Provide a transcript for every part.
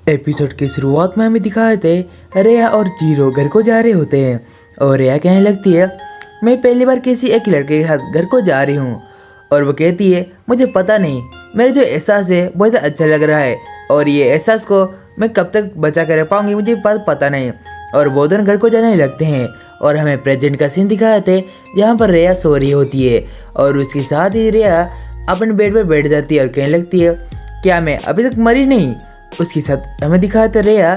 Episode की शुरुआत में हमें दिखाए थे रेया और जीरो घर को जा रहे होते हैं और रेया कहने लगती है मैं पहली बार किसी एक लड़के के साथ घर को जा रही हूँ। और वो कहती है मुझे पता नहीं, मेरा जो एहसास है बहुत अच्छा लग रहा है और ये एहसास को मैं कब तक बचा कर रख पाऊँगी मुझे पता नहीं। और वो दोनों घर को जाने लगते हैं और हमें प्रेजेंट का सीन दिखाए थे जहाँ पर रेया सो रही होती है और उसके साथ ही रेया अपने बेड पर बैठ जाती है और कहने लगती है क्या मैं अभी तक मरी नहीं। उसके साथ हमें दिखाया था रेया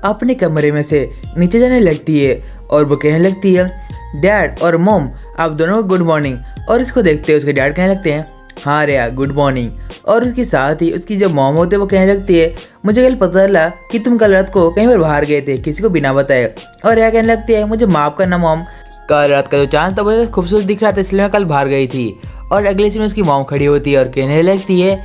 अपने कमरे में से नीचे जाने लगती है और वो कहने लगती है डैड और मॉम आप दोनों को गुड मॉर्निंग। और इसको देखते हैं उसके डैड कहने लगते हैं हाँ रेया गुड मॉर्निंग। और उसके साथ ही उसकी जो मॉम होती है वो कहने लगती है मुझे कल पता चला कि तुम कल रात को कहीं पर बाहर गए थे किसी को बिना बताए। और रेया कहने लगती है मुझे माफ़ करना मॉम, कल रात का जो चांद था वो खूबसूरत दिख रहा था इसलिए मैं कल बाहर गई थी। और अगले दिन उसकी मॉम खड़ी होती है और कहने लगती है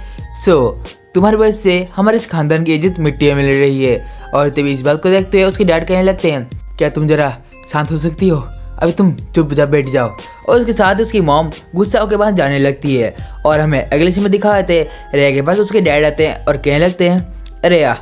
तुम्हारी वजह से हमारे इस खानदान की इज्जत मिट्टी में मिल रही है। और तभी इस बात को देखते हुए उसके डैड कहने लगते हैं क्या तुम जरा शांत हो सकती हो, अभी तुम चुपचाप बैठ जाओ। और उसके साथ उसकी मॉम गुस्सा होकर पास जाने लगती है और हमें अगले सीन में दिखाए थे रेया के पास उसके डैड आते हैं और कहने लगते हैं रेया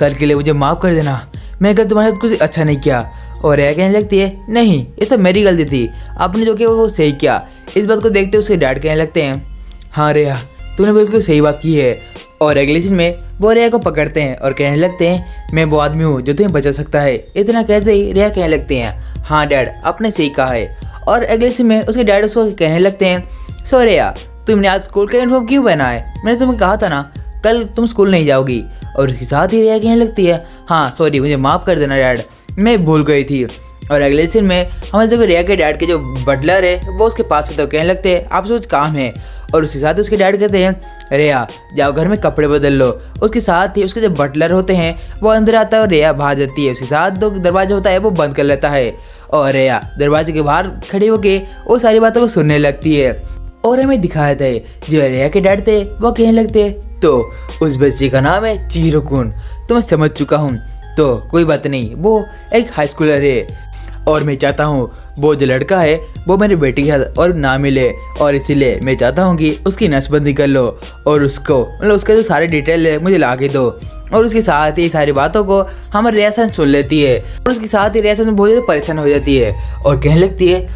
कल के लिए मुझे माफ़ कर देना, मैं कल तुम्हारे साथ कुछ अच्छा नहीं किया। और रेया कहने लगती है नहीं ये सब मेरी गलती थी, आपने जो किया वो सही किया। इस बात को देखते उसके डैड कहने लगते हैं हाँ रेया तूने बिल्कुल सही बात की है। और अगले दिन में वो रेया को पकड़ते हैं और कहने लगते हैं मैं वो आदमी हूँ जो तुम्हें बचा सकता है। इतना कहते ही रेया कहने लगते हैं हाँ डैड आपने सही कहा है। और अगले दिन में उसके डैड उसको कहने लगते हैं सो रेया तुमने आज स्कूल का यूनिफॉर्म क्यों पहना है, मैंने तुम्हें कहा था ना कल तुम स्कूल नहीं जाओगी। और उसके साथ ही रेया कहने लगती है हाँ सॉरी मुझे माफ़ कर देना डैड, मैं भूल गई थी। और अगले दिन में हमारे जो रेया के डैड के जो बटलर है वो उसके पास तो कहने लगते हैं आपसे कुछ काम है। और उसके साथ उसके डैड कहते हैं रेया जाओ घर में कपड़े बदल लो। उसके साथ ही उसके जो बटलर होते हैं वो अंदर आता है और रेया बाहर जाती है। उसके साथ जो दरवाजा होता है वो बंद कर लेता है और रेया दरवाजे के बाहर खड़ी होके वो सारी बातों को सुनने लगती है। और हमें दिखाया था जो रेया के डैड थे वो कहने लगते तो उस बच्चे का नाम है चीरोकुन, तो मैं समझ चुका हूँ तो कोई बात नहीं, वो एक हाई स्कूलर है और मैं चाहता हूँ वो जो लड़का है वो मेरी बेटी के साथ और ना मिले और इसीलिए मैं चाहता हूँ कि उसकी नसबंदी कर लो और उसको मतलब उसके जो सारे डिटेल है मुझे ला के दो। और उसके साथ ही सारी बातों को हमारे रियासन सुन लेती है और उसके साथ ही रियासन बहुत ज़्यादा परेशान हो जाती है और कहने लगती है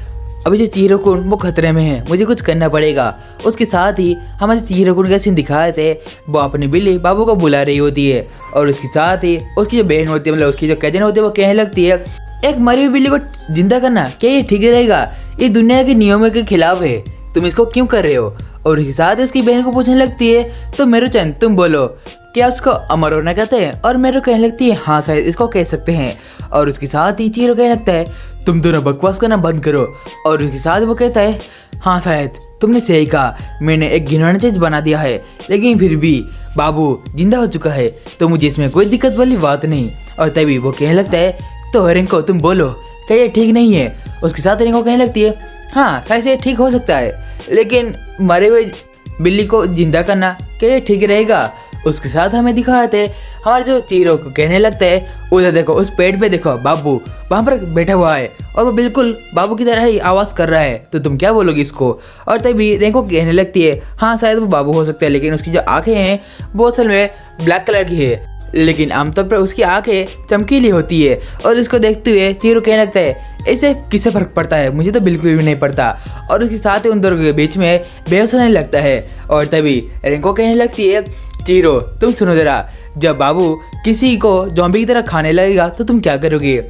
अभी जो चीरोकुन वो खतरे में है, मुझे कुछ करना पड़ेगा। उसके साथ ही हमारे चीरोकुन का सीन दिखाए थे वो अपनी बिल्ली बाबू को बुला रही होती है और उसके साथ ही उसकी जो बहन होती है मतलब उसकी जो कजन होती है वो कहने लगती है एक मरी हुई बिल्ली को जिंदा करना क्या ये ठीक रहेगा, ये दुनिया के नियमों के खिलाफ है, तुम इसको क्यों कर रहे हो। और उसके साथ उसकी बहन को पूछने लगती है तो मेरू चंद तुम बोलो क्या उसको अमर होना कहते हैं। और मेरू कहने लगती है हाँ शायद इसको कह सकते हैं। और उसके साथ ही चीरो कहने लगता है तुम दोनों बकवास करना बंद करो। और उसके साथ वो कहता है हाँ शायद तुमने सही कहा, मैंने एक घिनौना चीज बना दिया है लेकिन फिर भी बाबू जिंदा हो चुका है तो मुझे इसमें कोई दिक्कत वाली बात नहीं। और तभी वो कहने लगता है तो रिंको तुम बोलो क्या ये ठीक नहीं है। उसके साथ रिंको कहने लगती है हाँ शायद ये ठीक हो सकता है लेकिन मरे हुए बिल्ली को जिंदा करना क्या ये ठीक रहेगा। उसके साथ हमें दिखाए थे हमारे जो चीरो को कहने लगता है उधर देखो उस पेड़ पे देखो बाबू वहाँ पर बैठा हुआ है और वो बिल्कुल बाबू की तरह ही आवाज़ कर रहा है तो तुम क्या बोलोगी इसको। और तभी रिंको कहने लगती है हाँ शायद वो बाबू हो सकता है लेकिन उसकी जो आंखें हैं वो असल में ब्लैक कलर की है लेकिन आमतौर पर उसकी आंखें चमकीली होती है। और इसको देखते हुए चीरो कहने लगता है इससे किससे फर्क पड़ता है, मुझे तो बिल्कुल भी नहीं पड़ता। और उसके साथ ही उन दोनों के बीच में बहस होने लगता है। और तभी रिंको कहने लगती है चीरो तुम सुनो जरा, जब बाबू किसी को ज़ॉम्बी की तरह खाने लगेगा तो तुम क्या करोगे।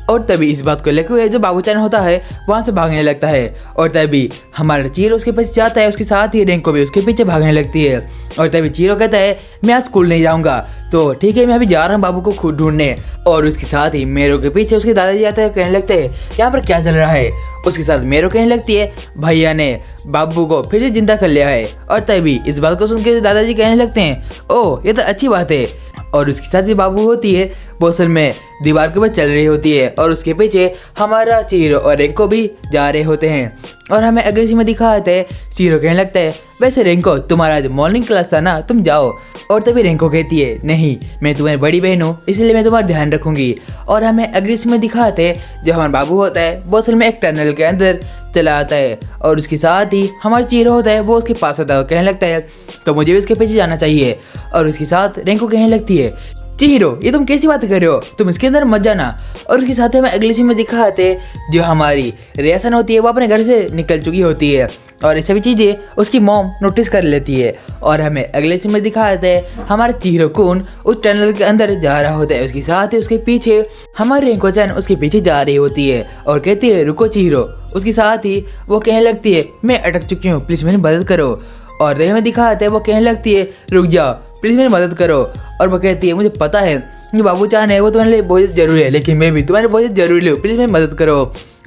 और तभी इस बात को लेकर हुए जो बाबूचान होता है वहाँ से भागने लगता है। और तभी हमारा चीरो उसके पीछे जाता है, उसके साथ ही रिंको भी उसके पीछे भागने लगती है। और तभी चीरो कहता है मैं आज स्कूल नहीं जाऊँगा तो ठीक है मैं अभी जा रहा हूँ बाबू को खुद ढूंढने। और उसके साथ ही मेरो के पीछे उसके दादाजी आते हैं कहने लगते हैं यहाँ पर क्या चल रहा है। उसके साथ मेरो कहने लगती है भैया ने बाबू को फिर से जिंदा कर लिया है। और तभी इस बात को सुन के दादाजी कहने लगते हैं ओह ये तो अच्छी बात है। और उसके साथ जो बाबू होती है वो असल में दीवार के ऊपर चल रही होती है और उसके पीछे हमारा चीरो और रिंको भी जा रहे होते हैं। और हमें अगले सीन में दिखाते हैं चीरो कहने लगता है वैसे रिंको तुम्हारा जो मॉर्निंग क्लास था ना तुम जाओ। और तभी रिंको कहती है नहीं मैं तुम्हारी बड़ी बहन हूँ इसलिए मैं तुम्हारा ध्यान रखूंगी। और हमें अगले सीन में दिखाते हैं जो हमारा बाबू होता है वो असल में एक टनल के अंदर चला आता है और उसके साथ ही हमारा चीरो होता है वो उसके पास आता है कहने लगता है तो मुझे भी उसके पीछे जाना चाहिए। और उसके साथ रिंको कहने लगती है चिहिरो, ये तुम कैसी बात कर रहे हो, तुम इसके अंदर मत जाना। और उसके साथ हमें अगले सीन में दिखाते जो हमारी रियासन होती है वो अपने घर से निकल चुकी होती है और ये सभी चीज़ें उसकी मॉम नोटिस कर लेती है। और हमें अगले सीन में दिखाते हैं हमारा चिहिरो कुन उस टनल के अंदर जा रहा होता है। उसके साथ ही उसके पीछे हमारी रिंको-चैन उसके पीछे जा रही होती है और कहती है रुको चिहिरो। उसके साथ ही वो कहने लगती है मैं अटक चुकी हूँ, प्लीज़ मेरी मदद करो। और हमें दिखाते है वो कहने लगती है रुक जाओ, प्लीज़ मेरी मदद करो। और वो कहती है मुझे पता है कि बाबू-चान है वो तुम्हारे लिए बहुत ज़रूरी है, लेकिन मैं भी तुम्हारे बहुत ज़रूरी हूँ, प्लीज़ मेरी मदद करो।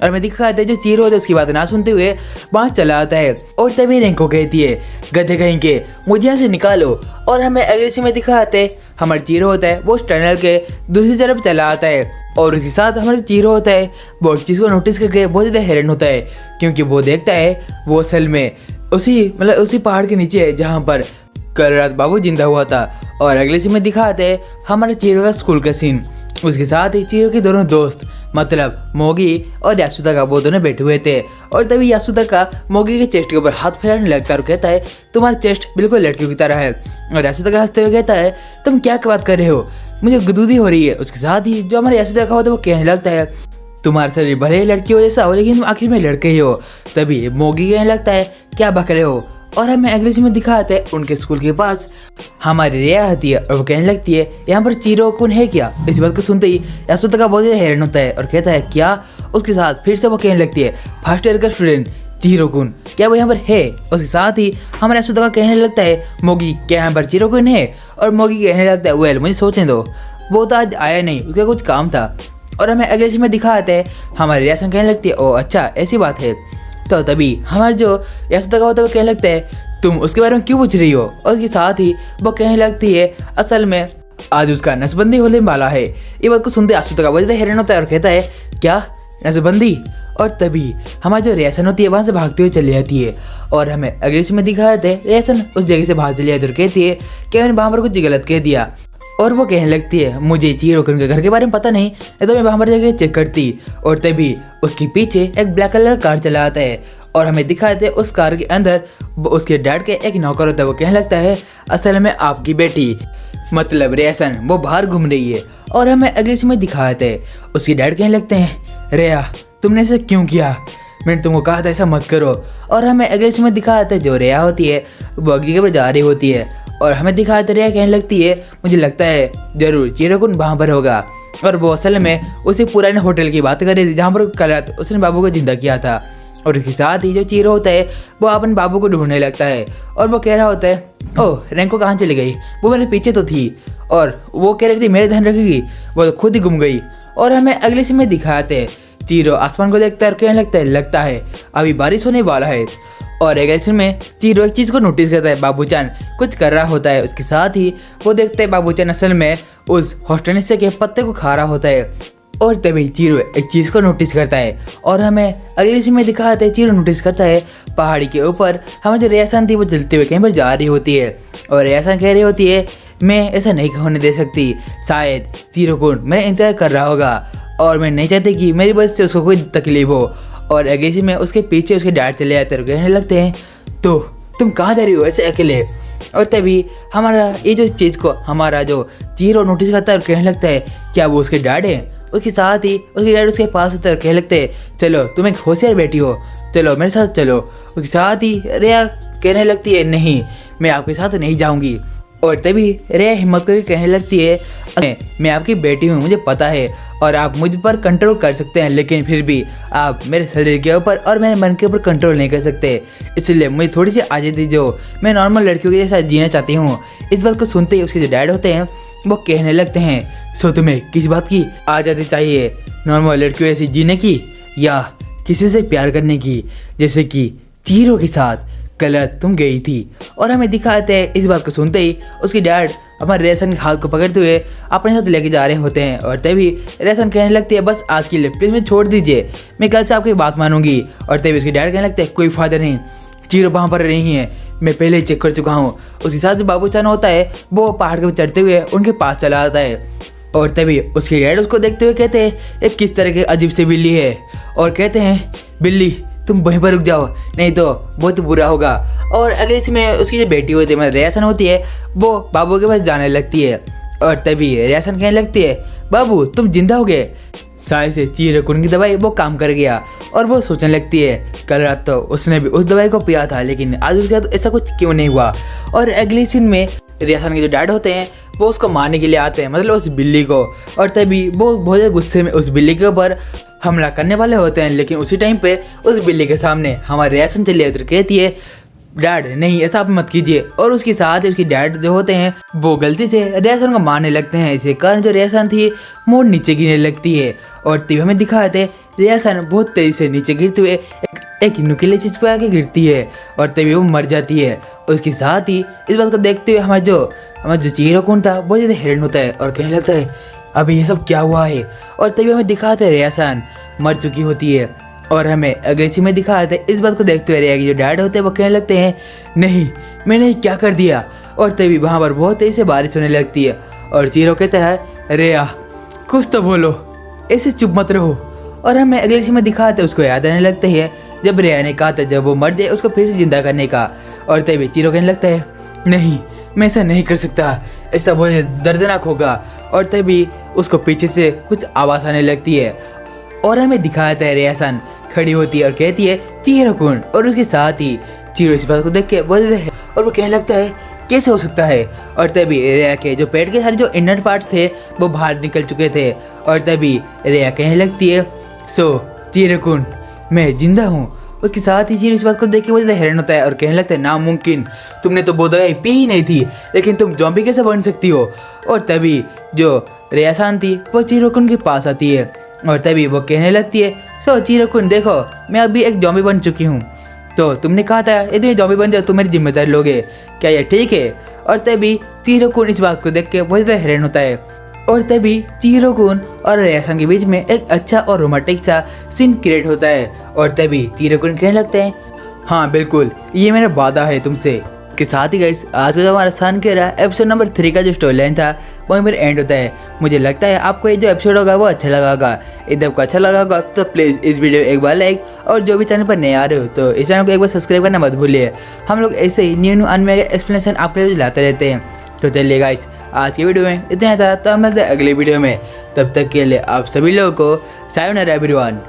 और मैं दिखाते जो चिहिरो होता है उसकी बात ना सुनते हुए वहाँ चला आता है। और तभी रिंको कहती है गधे कहीं के, मुझे यहाँ से निकालो। और हमें अगले सीन में दिखाते हमारा चिहिरो होता है वो उस टनल के दूसरी तरफ चला आता है। और उसके साथ हमारा चिहिरो होता है वो उस चीज़ को नोटिस करके बहुत ज़्यादा हैरान होता है, क्योंकि वो देखता है वो असल में उसी पहाड़ के नीचे है जहाँ पर कल रात बाबू जिंदा हुआ था। और अगले सीन में दिखाते हैं हमारे चिहिरो का स्कूल का सीन। उसके साथ ही चिहिरो के दोनों दोस्त मतलब मोगी और यासुदा वो दोनों बैठे हुए थे। और तभी यासुदा मोगी के चेस्ट के ऊपर हाथ फैलाने लगता है और कहता है तुम्हारा चेस्ट बिल्कुल लड़कियों की तरह है। और यासुदा हंसते हुए कहता है तुम क्या बात कर रहे हो, मुझे गुदगुदी हो रही है। उसके साथ ही जो हमारे यासुदा होता है वो कहने लगता है तुम्हारा शरीर भले ही लड़की हो जैसा हो लेकिन तुम आखिर में लड़के ही हो। तभी मोगी कहने लगता है क्या बक रहे हो। और हमें अगले सीन में दिखाते हैं उनके स्कूल के पास हमारी रिया आती है और वो कहने लगती है यहाँ पर चिहिरो कुन है क्या। इस बात को सुनते ही यासुदा बहुत ज़्यादा हैरान होता है और कहता है क्या। उसके साथ फिर से वो कहने लगती है फर्स्ट ईयर का स्टूडेंट चिहिरो कुन, क्या वो यहाँ पर है। उसके साथ ही हमारे यासुदा कहने लगता है मोगी क्या यहाँ पर चिहिरो कुन है। और मोगी कहने लगता है वेल मुझे सोचने दो, वो तो आज आया नहीं, उसका कुछ काम था। और हमें अगले सीन में दिखाते हैं हमारी रियासन कहने लगती है ओ अच्छा ऐसी बात है। तो तभी हमारे जो यासुदा होता है वो कहने लगता है तुम उसके बारे में क्यों पूछ रही हो। और उसके साथ ही वो कहने लगती है असल में आज उसका नसबंदी होने वाला है। ये बात को सुनते यासुदा बहुत ज़्यादा हैरान होता है और कहता है क्या नसबंदी। और तभी हमारी जो रियासन होती है वहाँ से भागते हुए चली जाती है। और हमें अगले सीन में दिखाते हैं रियासन उस जगह से भाग चली जाती है और कहती है कि मैंने वहाँ पर कुछ गलत कह दिया। और वो कहने लगती है मुझे चिहिरो कुन के घर के बारे में पता नहीं, तो मैं वहाँ पर जाकर चेक करती। और तभी उसके पीछे एक ब्लैक कलर का कार चला आता है और हमें दिखाते हैं उस कार के अंदर उसके डैड के एक नौकर होता है। वो कहने लगता है असल में आपकी बेटी मतलब रियासन वो बाहर घूम रही है। और हमें अगले सीन में दिखाते हैं उसके डैड कहने लगते हैं रिया तुमने ऐसा क्यों किया, मैंने तुमको कहा था ऐसा मत करो। और हमें अगले सीन में दिखाते हैं जो रिया होती है वो अगली के ऊपर जा रही होती है। और हमें दिखाते रिया कहने लगती है मुझे लगता है जरूर चिहिरो कुन वहाँ पर होगा। और वो असल में उसी पुराने होटल की बात कर रही थी जहाँ पर कल रात उसने बाबू को जिंदा किया था। और इसके साथ ही जो चिहिरो होता है वो अपन बाबू को ढूंढने लगता है और वो कह रहा होता है ओह रिंको कहाँ चली गई, वो मेरे पीछे तो थी। और वो कह रही थी मेरे ध्यान रखेगी, वो तो खुद ही गुम गई। और हमें अगले सीन में दिखाते हैं चिहिरो आसमान को देखता है और कहने लगता है अभी बारिश होने वाला है। और एक ऐसे में चिहिरो एक चीज़ को नोटिस करता है बाबू-चान कुछ कर रहा होता है। उसके साथ ही वो देखते हैं बाबू-चान असल में उस हॉस्टनिस्टे के पत्ते को खा रहा होता है। और तभी चिहिरो एक चीज़ को नोटिस करता है और हमें अगले सीन में दिखाते हैं चिहिरो नोटिस करता है पहाड़ी के ऊपर हमारी जो रियासन थी वो चलते हुए कहीं पर जा रही होती है। और रियासन कह रही होती है मैं ऐसा नहीं होने दे सकती, शायद चिहिरो कुन मेरा इंतजार कर रहा होगा और मैं नहीं चाहती कि मेरी वजह से उसको कोई तकलीफ हो। और अगले सीन में उसके पीछे उसके डैड चले जाते हैं, कहने लगते हैं तो तुम कहाँ जा रही हो ऐसे अकेले। और तभी हमारा ये जो चीज़ को हमारा जो चिहिरो नोटिस करता है और कहने लगता है क्या वो उसके डैड है। उसके साथ ही उसके डैड उसके पास आते हैं और कहने लगते हैं चलो तुम एक होशियार बेटी हो, चलो मेरे साथ चलो। उसके साथ ही रिया कहने लगती है नहीं मैं आपके साथ नहीं जाऊँगी। और तभी रिया हिम्मत करके कहने लगती है मैं आपकी बेटी हूँ, मुझे पता है और आप मुझ पर कंट्रोल कर सकते हैं, लेकिन फिर भी आप मेरे शरीर के ऊपर और मेरे मन के ऊपर कंट्रोल नहीं कर सकते, इसलिए मुझे थोड़ी सी आज़ादी दो, मैं नॉर्मल लड़कियों के जैसा जीना चाहती हूँ। इस बात को सुनते ही उसके जो डैड होते हैं वो कहने लगते हैं सो तुम्हें किस बात की आज़ादी चाहिए, नॉर्मल लड़कियों जैसी जीने की या किसी से प्यार करने की जैसे कि चिहिरो के साथ गलत तुम गई थी। और हमें दिखाते हैं इस बात को सुनते ही उसकी डैड हमारे रेशन के हाथ को पकड़ते हुए अपने साथ लेके जा रहे होते हैं। और तभी रेशन कहने लगती है बस आज के लिए प्लीज़ मुझे छोड़ दीजिए, मैं कल से आपकी बात मानूंगी। और तभी उसके डैड कहने लगते हैं कोई फ़ायदा नहीं, चिहिरो वहाँ पर नहीं है, मैं पहले ही चेक कर चुका हूँ। उसके साथ जो बाबू-चान होता है वो पहाड़ के चढ़ते हुए उनके पास चला आता है। और तभी उसके डैड उसको देखते हुए कहते हैं ये किस तरह की अजीब सी बिल्ली है, और कहते हैं बिल्ली तुम वहीं पर रुक जाओ नहीं तो बहुत बुरा होगा। और अगले इसमें उसकी जो बेटी होती है मतलब रियासन होती है वो बाबू के पास जाने लगती है और तभी रियासन कहने लगती है, बाबू तुम जिंदा हो गए। शायद से चीरकुन की दवाई वो काम कर गया और वो सोचने लगती है, कल रात तो उसने भी उस दवाई को पिया था, लेकिन आज उसके साथ ऐसा कुछ क्यों नहीं हुआ। और अगले सीन में रियासन के जो डैड होते हैं वो उसको मारने के लिए आते हैं, मतलब उस बिल्ली को। और तभी वो बहुत ज़्यादा गुस्से में उस बिल्ली के ऊपर हमला करने वाले होते हैं, लेकिन उसी टाइम पे उस बिल्ली के सामने हमारे रियासन चली आती कहती है, डैड नहीं ऐसा आप मत कीजिए। और उसके साथ उसकी डैड जो होते हैं वो गलती से रियासन को मारने लगते हैं। इसी कारण जो रियासन थी वो नीचे गिरने लगती है। और तभी हमें दिखाते रियासन बहुत तेजी से नीचे गिरते हुए एक नुकीली चीज पे आके गिरती है और तभी वो मर जाती है। उसके साथ ही इस बात को देखते हुए हमारा जो चीरकुन था बहुत ज़्यादा हैरान होता है और कहने लगता है, अभी ये सब क्या हुआ है। और तभी हमें दिखाते हैं रियासन मर चुकी होती है। और हमें अगले सीन में दिखाते हैं इस बात को देखते हुए रिया के जो डैड होते हैं वो कहने लगते हैं, नहीं मैंने क्या कर दिया। और तभी वहाँ पर बहुत तेजी से बारिश होने लगती है और चीरो कहता है, रिया कुछ तो बोलो, ऐसे चुप मत रहो। और हमें अगले सीन में दिखाते उसको याद आने लगता है जब रिया ने कहा था जब वो मर जाए उसको फिर से जिंदा करने का। और तभी चीरो कहने लगता है, नहीं मैं ऐसा नहीं कर सकता, ऐसा बहुत दर्दनाक होगा। और तभी उसको पीछे से कुछ आवाज़ आने लगती है और हमें दिखाता है रियासन खड़ी होती है और कहती है, चीरकुन। और उसके साथ ही चीरो इस बात को देख के बोलते हैं और वो कहने लगता है, कैसे हो सकता है। और तभी रिया के जो पेट के सारे जो इनर पार्ट्स थे वो बाहर निकल चुके थे। और तभी रिया कहने लगती है, सो चीरकुन मैं जिंदा हूँ। उसके साथ ही चीरो इस बात को देख के बहुत ज़्यादा हैरान होता है और कहने लगता है, नामुमकिन, तुमने तो वो दवाई पी ही नहीं थी, लेकिन तुम ज़ॉम्बी कैसे बन सकती हो। और तभी जो रियासन थी वो चीरकुन के पास आती है और तभी वो कहने लगती है, सो चीरकुन देखो मैं अभी एक ज़ॉम्बी बन चुकी हूँ, तो तुमने कहा था यदि मैं ज़ॉम्बी बन जाओ तो मेरी जिम्मेदारी लोगे, क्या ये ठीक है। और तभी चीरकुन इस बात को देख के बहुत ज़्यादा हैरान होता है। और तभी चीरकुन और रियासन के बीच में एक अच्छा और रोमांटिक सा सीन क्रिएट होता है। और तभी चीरकुन कहने लगते हैं, हाँ बिल्कुल ये मेरा वादा है तुमसे। के साथ ही गाइस आज का जो हमारा सन के रहा एपिसोड नंबर 3 का जो स्टोरी लाइन था वहीं पर एंड होता है। मुझे लगता है आपको ये जो एपिसोड होगा वो अच्छा लगा होगा। यदि आपको अच्छा लगा होगा तो प्लीज़ इस वीडियो एक बार लाइक, और जो भी चैनल पर नए आ रहे हो तो इस चैनल को एक बार सब्सक्राइब करना मत भूलिए। हम लोग ऐसे ही न्यू अनमेगा एक्सप्लेनेशन आपके लिए लाते रहते हैं। तो चलिए गाइस आज की वीडियो में इतना था, तो हम मिलते हैं अगले वीडियो में। तब तक के लिए आप सभी लोगों को सायोनारा एवरीवन।